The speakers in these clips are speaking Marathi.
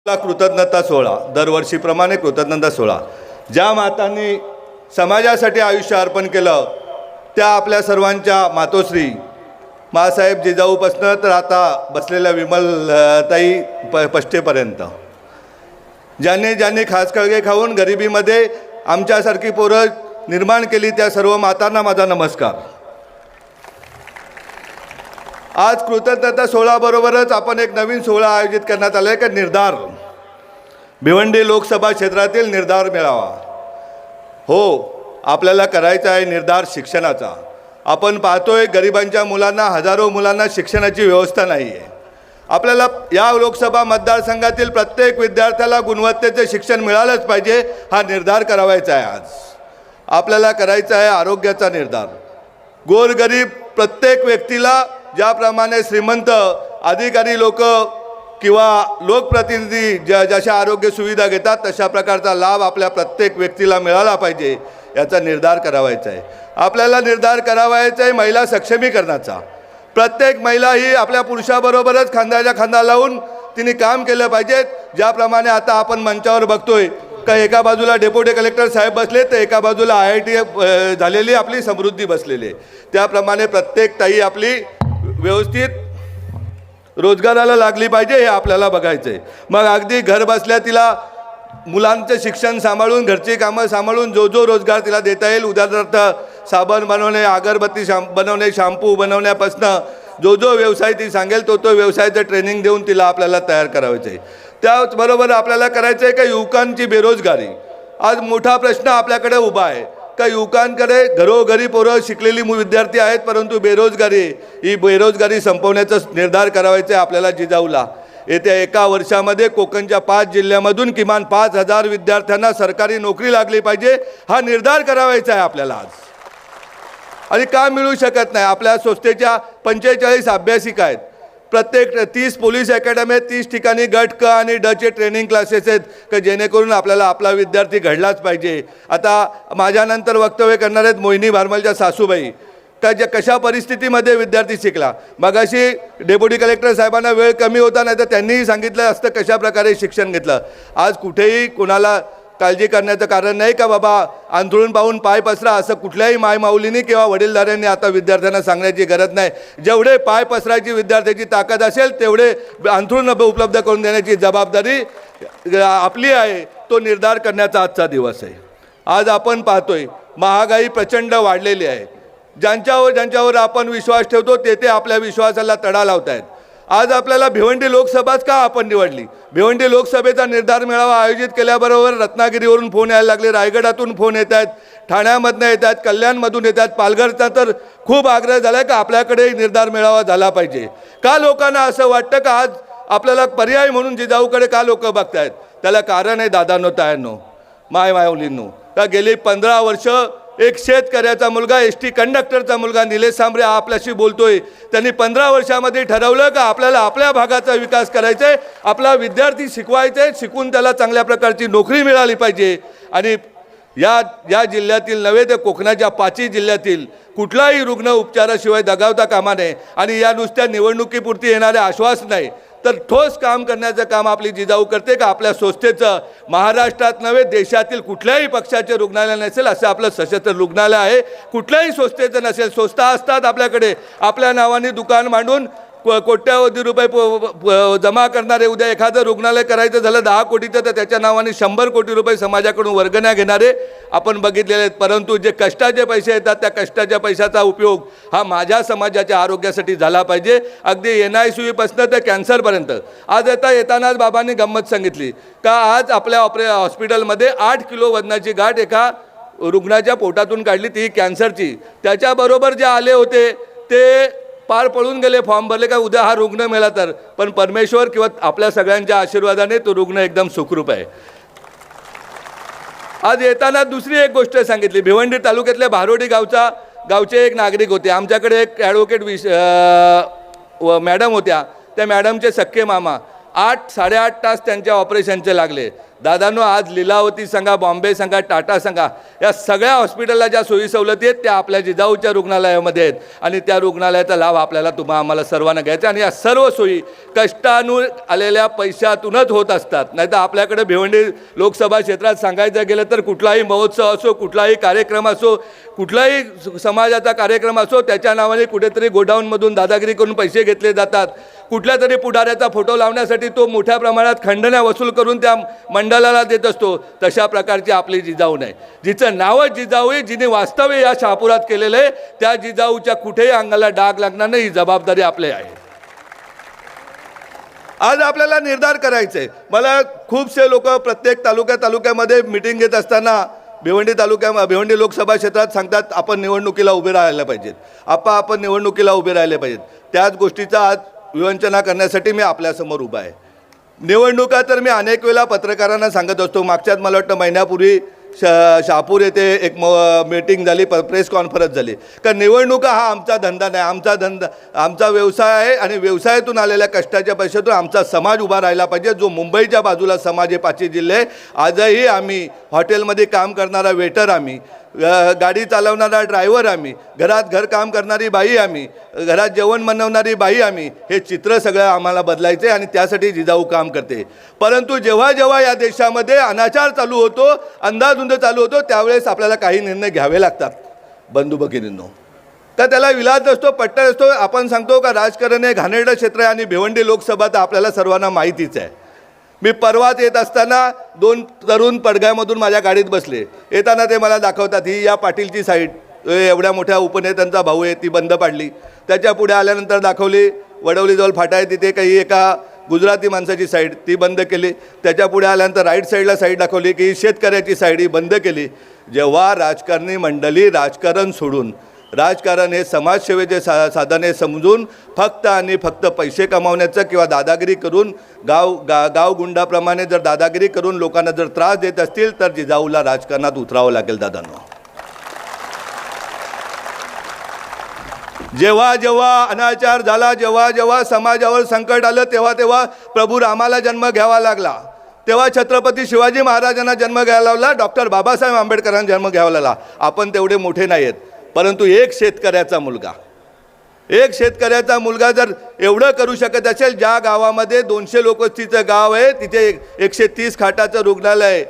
कृतज्ञता सोहळा दरवर्षीप्रमाणे कृतज्ञता सोहळा ज्या मातांनी समाजासाठी आयुष्य अर्पण केलं त्या आपल्या सर्वांच्या मातोश्री मासाहेब जिजाऊपासनं तर आता बसलेल्या विमलताई पष्टेपर्यंत ज्यांनी ज्यांनी खास कळगे खाऊन गरिबीमध्ये आमच्यासारखी पोरं निर्माण केली त्या सर्व मातांना माझा नमस्कार। आज कृतज्ञता सोहळ्याबरोबरच आपण एक नवीन सोहळा आयोजित करण्यात आला आहे की निर्धार भिवंडी लोकसभा क्षेत्रातील निर्धार मेळावा। हो, आपल्याला करायचा आहे निर्धार शिक्षणाचा। आपण पाहतोय गरिबांच्या मुलांना हजारो मुलांना शिक्षणाची व्यवस्था नाही आहे। आपल्याला या लोकसभा मतदारसंघातील प्रत्येक विद्यार्थ्याला गुणवत्तेचे शिक्षण मिळालंच पाहिजे हा निर्धार करायचा आहे। आज आपल्याला करायचा आहे आरोग्याचा निर्धार। गोरगरीब प्रत्येक व्यक्तीला ज्याप्रमाणे श्रीमंत अधिकारी लोक किंवा लोकप्रतिनिधी जशा आरोग्य सुविधा घेतात तशा प्रकारचा लाभ आपल्या प्रत्येक व्यक्तीला मिळाला पाहिजे याचा निर्धार करायचा आहे। आपल्याला निर्धार करायचा आहे महिला सक्षमीकरणाचा। प्रत्येक महिला ही आपल्या पुरुषाबरोबरच खांद्याला खांदा लावून तिने काम केलं पाहिजे। ज्याप्रमाणे आता आपण मंचावर बघतोय का एका बाजूला डेप्युटी कलेक्टर साहेब बसले तर एका बाजूला IIT झालेली आपली समृद्धी बसलेली। त्याप्रमाणे प्रत्येक ताई आपली व्यवस्थित रोजगाराला लागली पाहिजे हे आपल्याला बघायचं आहे। मग अगदी घर बसल्या तिला मुलांचं शिक्षण सांभाळून घरची कामं सांभाळून जो जो रोजगार तिला देता येईल उदाहरणार्थ साबण बनवणे अगरबत्ती बनवणे शॅम्पू बनवण्यापासनं जो जो व्यवसाय ती सांगेल तो तो व्यवसायाचं ट्रेनिंग देऊन तिला आपल्याला तयार करायचं आहे। त्याचबरोबर आपल्याला करायचं आहे का युवकांची बेरोजगारी आज मोठा प्रश्न आपल्याकडे उभा आहे का युवकांकडे घरोघरी पोरं शिकलेली विद्यार्थी आहेत परंतु बेरोजगारी ही बेरोजगारी संपवण्याचा निर्धार करायचा आहे आपल्याला जिजाऊला। येत्या एका वर्षामध्ये कोकणच्या 5 जिल्ह्यामधून किमान 5000 विद्यार्थ्यांना सरकारी नोकरी लागली पाहिजे हा निर्धार करायचा आहे आपल्याला आज। आणि का मिळू शकत नाही आपल्या संस्थेच्या 45 अभ्यासिका आहेत। प्रत्येक 30 पोलीस अकॅडमी आहेत 30 ठिकाणी गट क आणि ड चे ट्रेनिंग क्लासेस आहेत की जेणेकरून आपल्याला आपला विद्यार्थी घडलाच पाहिजे। आता माझ्यानंतर वक्तव्य करणार आहेत मोहिनी भारमलच्या सासूबाई का ज्या कशा परिस्थितीमध्ये विद्यार्थी शिकला। मगाशी डेप्युटी कलेक्टर साहेबांना वेळ कमी होता नाही तर त्यांनीही सांगितलं असतं कशा प्रकारे शिक्षण घेतलं। आज कुठेही कोणाला काळजी करण्याचं कारण नाही का बाबा अंथरूण पाहून पाय पसरा असं कुठल्याही मायमाऊलींनी किंवा वडीलधाऱ्यांनी आता विद्यार्थ्यांना सांगण्याची गरज नाही। जेवढे पाय पसरायची विद्यार्थ्याची ताकद असेल तेवढे अंथरूण उपलब्ध करून देण्याची जबाबदारी आपली आहे। तो निर्धार करण्याचा आजचा दिवस आहे। आज आपण पाहतोय महागाई प्रचंड वाढलेली आहे। ज्यांच्यावर आपण विश्वास ठेवतो ते आपल्या विश्वासाला तडा लावत आहेत। आज आपल्याला भिवंडी लोकसभाच का आपण निवडली। भिवंडी लोकसभेचा निर्धार मेळावा आयोजित केल्याबरोबर रत्नागिरीवरून फोन यायला लागले रायगडातून फोन येत आहेत ठाण्यामधनं येत आहेत कल्याणमधून येत आहेत पालघरचा तर खूप आग्रह झाला आहे का आपल्याकडे निर्धार मेळावा झाला पाहिजे। का लोकांना असं वाटतं का आज आपल्याला पर्याय म्हणून जिजाऊकडे का लोक बघतायत त्याला कारण आहे दादांनो तायांनो मायमाऊलींनो का गेली 15 वर्ष एक शेतकऱ्याचा मुलगा ST कंडक्टरचा मुलगा निलेश सांबरे आपल्याशी बोलतोय त्यांनी 15 वर्षामध्ये ठरवलं का आपल्याला आपल्या भागाचा विकास करायचा आहे आपला विद्यार्थी शिकवायचा आहे शिकून त्याला चांगल्या प्रकारची नोकरी मिळाली पाहिजे। आणि या जिल्ह्यातील नव्हे तर कोकणाच्या 5 जिल्ह्यातील कुठलाही रुग्ण उपचाराशिवाय दगावता कामा नये आणि या नुसत्या निवडणुकीपुरती येणारे आश्वासन नाही तर ठोस काम करण्याचं काम आपली जिजाऊ करते का आपल्या संस्थेचं महाराष्ट्रात नव्हे देशातील कुठल्याही पक्षाचे रुग्णालय नसेल असं आपलं सशस्त्र रुग्णालय आहे। कुठल्याही संस्थेचं नसेल संस्था असतात आपल्याकडे आपल्या नावाने दुकान मांडून कोट्यावधी रुपये जमा करणारे उद्या एखादं रुग्णालय करायचं झालं 10 कोटीचं तर त्याच्या नावाने 100 कोटी रुपये समाजाकडून वर्गण्या घेणारे आपण बघितलेले आहेत। परंतु जे कष्टाचे पैसे येतात त्या कष्टाच्या पैशाचा उपयोग हा माझ्या समाजाच्या आरोग्यासाठी झाला पाहिजे। अगदी NICU पासून तर कॅन्सरपर्यंत आज येतानाच बाबांनी गंमत सांगितली का आज आपल्या हॉस्पिटलमध्ये 8 किलो वजनाची गाठ एका रुग्णाच्या पोटातून काढली ती कॅन्सरची। त्याच्याबरोबर जे आले होते ते पार पळून गेले फॉर्म भरले का उद्या हा रुग्ण मिळाला तर पण परमेश्वर किंवा आपल्या सगळ्यांच्या आशीर्वादाने तो रुग्ण एकदम सुखरूप आहे। आज येताना दुसरी एक गोष्ट सांगितली भिवंडी तालुक्यातल्या भारोडी गावचे एक नागरिक होते आमच्याकडे एक ॲडव्होकेट मॅडम होत्या त्या मॅडमचे सख्खे मामा 8-8.5 तास त्यांच्या ऑपरेशनचे लागले. दादांनो, आज लीलावती सांगा, बॉम्बे सांगा, टाटा सांगा, या सगळ्या हॉस्पिटलला ज्या सोयी सवलती आहेत त्या आपल्या जिजाऊच्या रुग्णालयामध्ये आहेत आणि त्या रुग्णालयाचा लाभ आपल्याला आम्हाला सर्वांना घ्यायचा. आणि या सर्व सोयी कष्टानं आलेल्या पैशातूनच होत असतात. नाही तर आपल्याकडे भिवंडी लोकसभा क्षेत्रात सांगायचं गेलं तर कुठलाही महोत्सव असो, कुठलाही कार्यक्रम असो, कुठलाही समाजाचा कार्यक्रम असो, त्याच्या नावाने कुठेतरी गोडाऊनमधून दादागिरी करून पैसे घेतले जातात. कुठल्या तरी पुढाऱ्याचा फोटो लावण्यासाठी तो मोठ्या प्रमाणात खंडण्या वसूल करून त्या मंडळाला देत असतो. तशा प्रकारची आपली जिजाऊ नाही. जिचं नावच जिजाऊ आहे, जिने वास्तव्य या शहापुरात केलेलं आहे, त्या जिजाऊच्या कुठेही अंगाला डाग लागणार नाही, ही जबाबदारी आपली आहे. आज आपल्याला निर्धार करायचा आहे. मला खूपसे लोक प्रत्येक तालुक्यामध्ये मिटिंग घेत असताना भिवंडी लोकसभा क्षेत्रात सांगतात आपण निवडणुकीला उभे राहायला पाहिजेत, आपण निवडणुकीला उभे राहिले पाहिजेत. त्याच गोष्टीचा आज विवंचना करण्यासाठी मी आपल्यासमोर उभा आहे. निवडणुका तर मी अनेक वेळा पत्रकारांना सांगत असतो. मागच्याच मला वाटतं महिन्यापूर्वी शहापूर येथे एक मीटिंग झाली, प्रेस कॉन्फरन्स झाली. कारण निवडणुका हा आमचा धंदा नाही, आमचा व्यवसाय आहे आणि व्यवसायातून आलेल्या कष्टाच्या पैशातून आमचा समाज उभा राहिला पाहिजे. जो मुंबईच्या बाजूला समाज आहे, 5 जिल्हे, आजही आम्ही हॉटेलमध्ये काम करणारा वेटर, आम्ही गाडी चालवणारा ड्रायव्हर, आम्ही घरात घरकाम करणारी बाई, आम्ही घरात जेवण बनवणारी बाई, आम्ही हे चित्र सगळं आम्हाला बदलायचं आहे आणि त्यासाठी जिजाऊ काम करते. परंतु जेव्हा जेव्हा या देशामध्ये अनाचार चालू होतो, अंधाधुंद चालू होतो, त्यावेळेस आपल्याला काही निर्णय घ्यावे लागतात बंधू भगिनींनो. तर त्याला विलाज असतो, पट्टा असतो. आपण सांगतो का राजकारण हे घाणेरडं क्षेत्र आहे आणि भिवंडी लोकसभा तर आपल्याला सर्वांना माहितीच आहे. मी परवाच येत असताना 2 तरुण पडघ्यामधून माझ्या गाडीत बसले. येताना ते मला दाखवतात, ही या पाटीलची साईड, एवढ्या मोठ्या उपनेत्यांचा भाऊ आहे, ती बंद पाडली. त्याच्या पुढे आल्यानंतर दाखवली वडवलीजवळ फाटा आहे, तिथे काही एका गुजराती माणसाची साईड, ती बंद केली. त्याच्या पुढे आल्यानंतर राईट साईडला साईड दाखवली की शेतकऱ्याची साईड, ही बंद केली. जेव्हा राजकारणी मंडळी राजकारण सोडून, राजकारण हे समाजसेवेचे साधन हे समजून फक्त आणि फक्त पैसे कमावण्याचं किंवा दादागिरी करून गावगुंडाप्रमाणे जर दादागिरी करून लोकांना जर त्रास देत असतील तर जिजाऊला राजकारणात उतरावं लागेल. दादांनो, जेव्हा जेव्हा अनाचार झाला, जेव्हा जेव्हा समाजावर संकट आलं, तेव्हा तेव्हा प्रभू रामाला जन्म घ्यावा लागला, तेव्हा छत्रपती शिवाजी महाराजांना जन्म घ्यायला लावला, डॉक्टर बाबासाहेब आंबेडकरांना जन्म घ्यावा लागला. आपण तेवढे मोठे नाही आहेत, परंतु एक शेतकऱ्याचा मुलगा जर एवढं करू शकत असेल, ज्या गावामध्ये 200 लोकवस्तीचं गाव आहे, तिथे 130 खाटाचं रुग्णालय,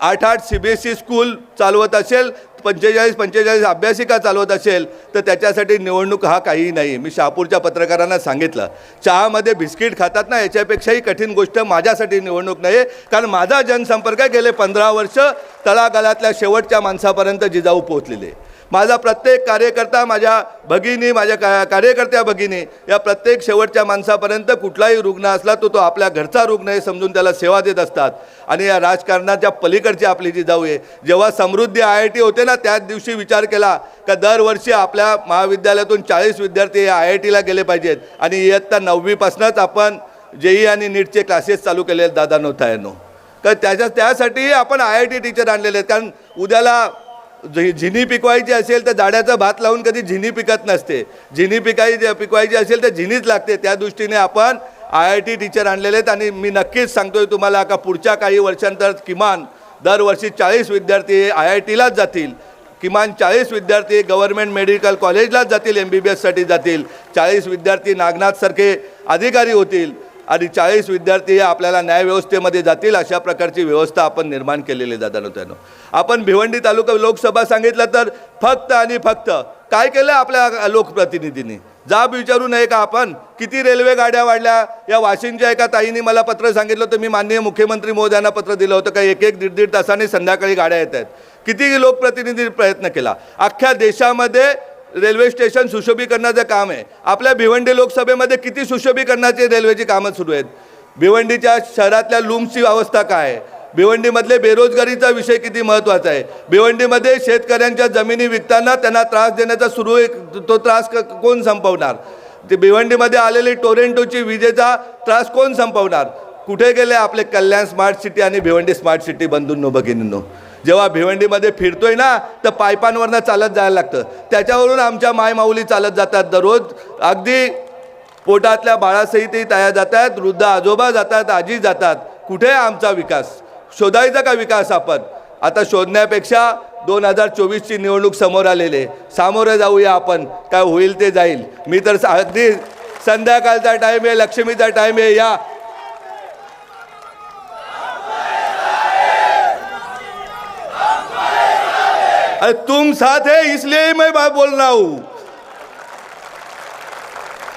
8 CBSE स्कूल चालवत असेल, 45 अभ्यासिका चालवत असेल, तर त्याच्यासाठी निवडणूक हा काही नाही. मी शहापूरच्या पत्रकारांना सांगितलं, चहामध्ये बिस्किट खातात ना, याच्यापेक्षाही कठीण गोष्ट माझ्यासाठी निवडणूक नाही. कारण माझा जनसंपर्क गेले 15 वर्ष तळागाळातल्या शेवटच्या माणसापर्यंत जिजाऊ पोहोचलेले. माझा प्रत्येक कार्यकर्ता, माझ्या भगिनी, माझ्या कार्यकर्त्या भगिनी, या प्रत्येक शेवटच्या माणसापर्यंत कुठलाही रुग्ण असला तो आपल्या घरचा रुग्ण हे समजून त्याला सेवा देत असतात. आणि या राजकारणाच्या पलीकडची आपली जिजाऊ आहे. जेव्हा समृद्धी IIT होते ना, त्याच दिवशी विचार केला का दरवर्षी आपल्या महाविद्यालयातून 40 विद्यार्थी या IITला गेले पाहिजेत आणि इयत्ता 9वीपासूनच आपण JEE आणि नीटचे क्लासेस चालू केले आहेत. दादांनो, तायांनो, तर त्यासाठी आपण IIT टीचर आणलेले आहेत. कारण उद्याला झिनी पिकवायची असेल तर जाड्याचा भात लावून कधी झिनी पिकत नसते. झिनी पिकवायची असेल तर झिनीच लागते. त्या दृष्टीने आपण IIT टीचर आणलेले आहेत. आणि मी नक्कीच सांगतोय तुम्हाला का पुढच्या काही वर्षांतर किमान दरवर्षी 40 विद्यार्थी IITलाच जातील, किमान 40 विद्यार्थी गव्हर्नमेंट मेडिकल कॉलेजलाच जातील, MBBSसाठी जातील, 40 विद्यार्थी नागनाथसारखे अधिकारी होतील आणि 40 विद्यार्थी आपल्याला न्यायव्यवस्थेमध्ये जातील. अशा प्रकारची व्यवस्था आपण निर्माण केलेली. दादांनो, त्यानं आपण भिवंडी तालुका लोकसभा सांगितलं तर फक्त आणि फक्त काय केलं आपल्या लोकप्रतिनिधींनी? जाब विचारू नये का आपण? किती रेल्वे गाड्या वाढल्या? या वाशिमच्या एका ताईंनी मला पत्र सांगितलं होतं, मी माननीय मुख्यमंत्री महोदयांना पत्र दिलं होतं का 1-1, 1.5 तासांनी संध्याकाळी गाड्या येत आहेत. किती लोकप्रतिनिधी प्रयत्न केला. अख्ख्या देशामध्ये रेल्वे स्टेशन सुशोभीकरणाचं काम आहे. आपल्या भिवंडी लोकसभेमध्ये किती सुशोभीकरणाची रेल्वेची कामं सुरू आहेत. भिवंडीच्या शहरातल्या लूम्सची अवस्था काय आहे. भिवंडीमधले बेरोजगारीचा विषय किती महत्त्वाचा आहे. भिवंडीमध्ये शेतकऱ्यांच्या जमिनी विकताना त्यांना त्रास देण्याचा सुरू आहे, तो त्रास कोण संपवणार. ते भिवंडीमध्ये आलेली टोरेंटोची विजेचा त्रास कोण संपवणार. कुठे गेले आपले कल्याण स्मार्ट सिटी आणि भिवंडी स्मार्ट सिटी बंधूंनो भगिनींनो. जेव्हा भिवंडीमध्ये फिरतोय ना तर पायपांवरनं चालत जायला लागतं. त्याच्यावरून आमच्या मायमाऊली चालत जातात दररोज. अगदी पोटातल्या बाळासहितही ताया जातात, वृद्ध आजोबा जातात, आजी जातात. कुठे आहे आमचा विकास? शोधायचा का विकास आपण? आता शोधण्यापेक्षा 2024ची निवडणूक समोर आलेले, सामोरं जाऊया आपण. काय होईल ते जाईल. मी तर अगदी संध्याकाळचा टाईम आहे, लक्ष्मीचा टाईम आहे. या अरे तुम साथ है इसलिए मैं बोल रहा हूं.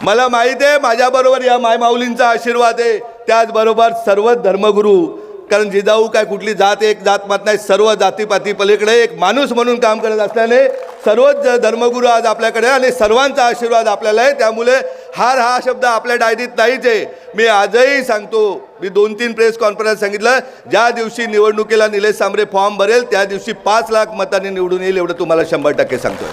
मला माहित आहे माझ्याबरोबर या मायमाऊलींचा आशीर्वाद आहे, त्याचबरोबर सर्व धर्मगुरू. कारण जिजाऊ काय कुठली जात एक जात मत नाही, सर्व जातीपाती पलीकडे एक माणूस म्हणून काम करत असल्याने सर्वच धर्मगुरू आज आपल्याकडे आणि सर्वांचा आशीर्वाद आपल्याला आहे. त्यामुळे हार हा शब्द आपल्या डायरीत नाहीच आहे. मी आजही सांगतो, मी 2-3 प्रेस कॉन्फरन्स सांगितलं, ज्या दिवशी निवडणुकीला निलेश सांबरे फॉर्म भरेल त्या दिवशी 5 लाख मतांनी निवडून येईल एवढं तुम्हाला 100% सांगतोय.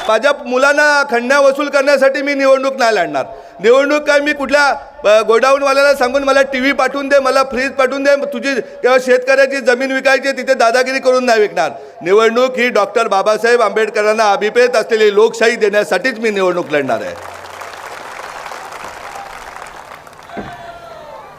माझ्या मुलांना खंडण्या वसूल करण्यासाठी मी निवडणूक नाही लढणार. निवडणूक काय मी कुठल्या गोडाऊनवाल्याला सांगून मला TV पाठवून दे, मला फ्रीज पाठवून दे, तुझी किंवा शेतकऱ्याची जमीन विकायची तिथे दादागिरी करून नाही विकणार. निवडणूक ही डॉक्टर बाबासाहेब आंबेडकरांना अभिप्रेत असलेली लोकशाही देण्यासाठीच मी निवडणूक लढणार आहे.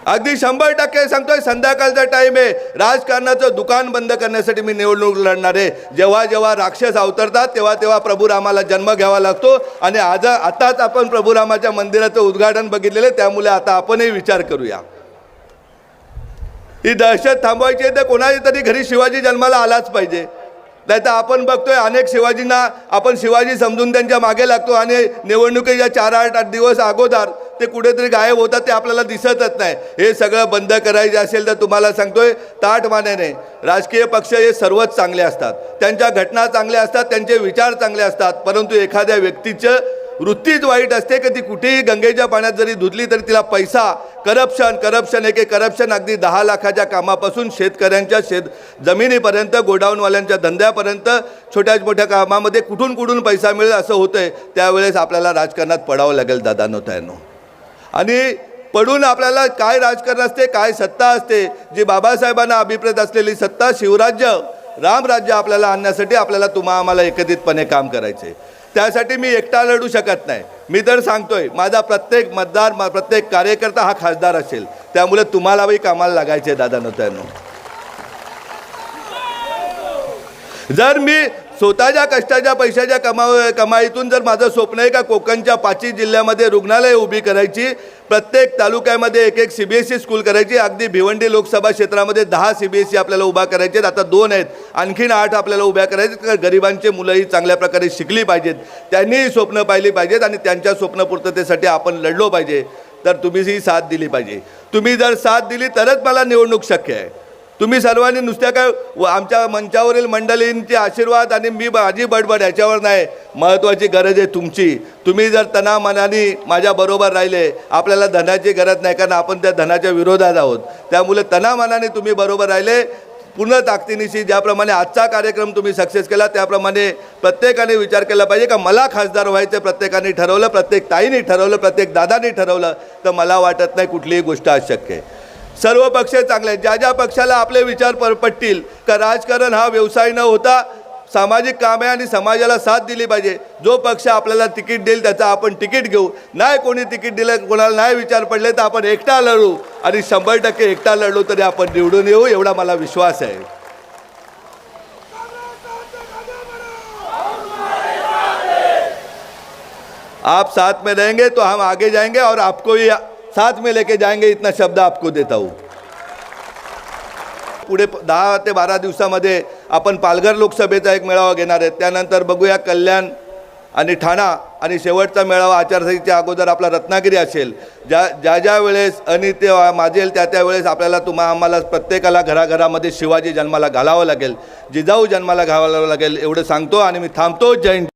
अगदी 100% सांगतोय. संध्याकाळचा टाईम आहे. राजकारणाचं दुकान बंद करण्यासाठी मी निवडणूक लढणार आहे. जेव्हा जेव्हा राक्षस अवतरतात तेव्हा तेव्हा प्रभू रामाला जन्म घ्यावा लागतो. आणि आताच आपण प्रभू रामाच्या मंदिराचं उद्घाटन बघितलेलं, त्यामुळे आता आपणही विचार करूया. ही दहशत थांबवायची आहे तर कोणाच्या तरी घरी शिवाजी जन्माला आलाच पाहिजे. नाही तर आपण बघतोय अनेक शिवाजींना आपण शिवाजी समजून त्यांच्या मागे लागतो आणि निवडणुकीच्या 4-8 दिवस अगोदर ते कुठेतरी गायब होतात, ते आपल्याला दिसतच नाही. हे सगळं बंद करायचे असेल तर तुम्हाला सांगतोय ताठ मानेने. राजकीय पक्ष हे सर्वच चांगले असतात, त्यांच्या घटना चांगल्या असतात, त्यांचे विचार चांगले असतात, परंतु एखाद्या व्यक्तीचं वृत्तीच वाईट असते की ती कुठेही गंगेच्या पाण्यात जरी धुतली तरी तिला पैसा, करप्शन करप्शन अगदी 10 लाखाच्या कामापासून शेतकऱ्यांच्या जमिनीपर्यंत, गोडाऊनवाल्यांच्या धंद्यापर्यंत, छोट्या मोठ्या कामामध्ये कुठून पैसा मिळेल असं होतंय. त्यावेळेस आपल्याला राजकारणात पडावं लागेल दादांनो ताईंनो. आणि पडून आपल्याला काय राजकारण असते, काय सत्ता असते, जी बाबासाहेबांना अभिप्रेत असलेली सत्ता, शिवराज्य, रामराज्य आपल्याला आणण्यासाठी आपल्याला आम्हाला एकत्रितपणे काम करायचे. त्यासाठी मी एकटा लढू शकत नाही. मी तर सांगतोय माझा प्रत्येक मतदार, प्रत्येक कार्यकर्ता हा खासदार असेल. त्यामुळे तुम्हालाही कामाला लागायचे दादांनो ताईंनो. जर मी स्वतःच्या कष्टाच्या पैशाच्या कमाईतून जर माझं स्वप्न आहे का कोकणच्या 5 जिल्ह्यामध्ये रुग्णालय उभी करायची, प्रत्येक तालुक्यामध्ये एक CBSE स्कूल करायची, अगदी भिवंडी लोकसभा क्षेत्रामध्ये 10 CBSE आपल्याला उभा करायचे, आता 2 आहेत, आणखीन 8 आपल्याला उभ्या करायचे. गरिबांचे मुलंही चांगल्या प्रकारे शिकली पाहिजेत, त्यांनीही स्वप्न पाहिली पाहिजेत आणि त्यांच्या स्वप्नपूर्ततेसाठी आपण लढलो पाहिजे. तर तुम्हीही साथ दिली पाहिजे. तुम्ही जर साथ दिली तरच मला निवडणूक शक्य आहे. तुम्ही सर्वांनी नुसत्या काय आमच्या मंचावरील मंडळींचे आशीर्वाद आणि माझी बडबड याच्यावर नाही, महत्त्वाची गरज आहे तुमची. तुम्ही जर तनामनाने माझ्याबरोबर राहिले, आपल्याला धनाची गरज नाही, कारण आपण त्या धनाच्या विरोधात आहोत. त्यामुळे तनामनाने तुम्ही बरोबर राहिले, पूर्ण ताकदीनिशी ज्याप्रमाणे आजचा कार्यक्रम तुम्ही सक्सेस केला, त्याप्रमाणे प्रत्येकाने विचार केला पाहिजे का मला खासदार व्हायचं. प्रत्येकाने ठरवलं, प्रत्येक ताईंनी ठरवलं, प्रत्येक दादांनी ठरवलं, तर मला वाटत नाही कुठलीही गोष्ट अशक्य आहे. सर्व पक्ष चांगले आहेत. ज्या पक्षाला आपले विचार पटतील का राजकारण हा व्यवसाय न होता सामाजिक काम आहे आणि समाजाला साथ दिली पाहिजे, जो पक्ष आपल्याला तिकीट देईल त्याचं आपण तिकीट घेऊ. नाही कोणी तिकीट दिलं, कोणाला नाही विचार पडले तर आपण एकटा लढू आणि 100% एकटा लढलो तरी आपण निवडून येऊ, एवढा मला विश्वास आहे. आप साथ में रहेंगे तो हम आगे जाएंगे और आपको ही साथ में लेके जाएंगे, इतना शब्द आपको देता हूँ. पुढे 10 ते 12 दिवसामध्ये आपण पालघर लोकसभेचा एक मेळावा घेणार आहेत. त्यानंतर बघूया कल्याण आणि ठाणा आणि शेवटचा मेळावा आचारसंहितेच्या अगोदर आपला रत्नागिरी असेल. ज्या वेळेस अनित्य माजेल त्या वेळेस आपल्याला आम्हाला प्रत्येकाला घराघरामध्ये शिवाजी जन्माला घालावं लागेल, जिजाऊ जन्माला घालावं लागेल, एवढं सांगतो आणि मी थांबतो. जय हिंद.